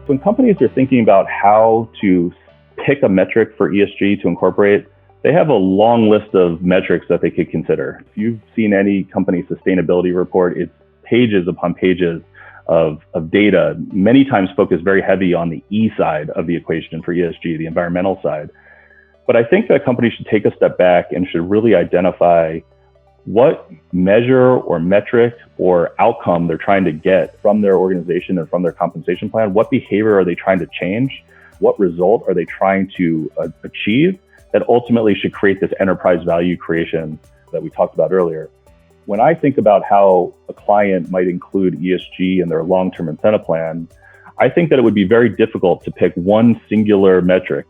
When companies are thinking about how to pick a metric for ESG to incorporate, they have a long list of metrics that they could consider. If you've seen any company sustainability report, it's pages upon pages of data, many times focused very heavy on the E side of the equation for ESG, the environmental side. But I think that companies should take a step back and should really identify what measure or metric or outcome they're trying to get from their organization and from their compensation plan. What behavior are they trying to change? What result are they trying to achieve that ultimately should create this enterprise value creation that we talked about earlier? When I think about how a client might include ESG in their long-term incentive plan, I think that it would be very difficult to pick one singular metric,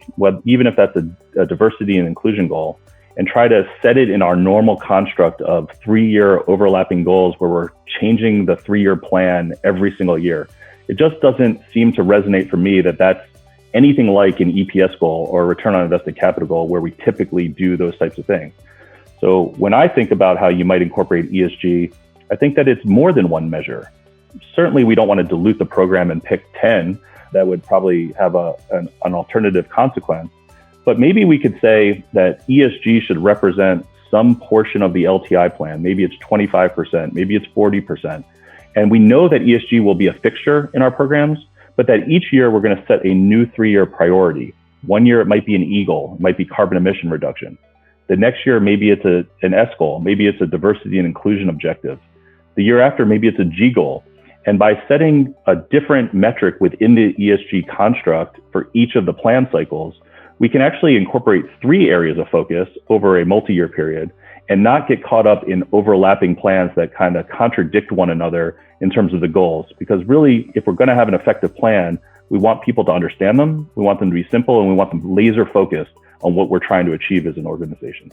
even if that's a diversity and inclusion goal, and try to set it in our normal construct of 3-year overlapping goals where we're changing the 3-year plan every single year. It just doesn't seem to resonate for me that that's anything like an EPS goal or a return on invested capital goal where we typically do those types of things. So when I think about how you might incorporate ESG, I think that it's more than one measure. Certainly, we don't want to dilute the program and pick 10. That would probably have an alternative consequence. But maybe we could say that ESG should represent some portion of the LTI plan. Maybe it's 25%, maybe it's 40%. And we know that ESG will be a fixture in our programs, but that each year we're going to set a new 3-year priority. One year it might be an E goal, it might be carbon emission reduction. The next year, maybe it's an S goal, maybe it's a diversity and inclusion objective. The year after, maybe it's a G goal. And by setting a different metric within the ESG construct for each of the plan cycles, we can actually incorporate 3 areas of focus over a multi-year period and not get caught up in overlapping plans that kind of contradict one another in terms of the goals. Because really, if we're going to have an effective plan, we want people to understand them, we want them to be simple, and we want them laser focused on what we're trying to achieve as an organization.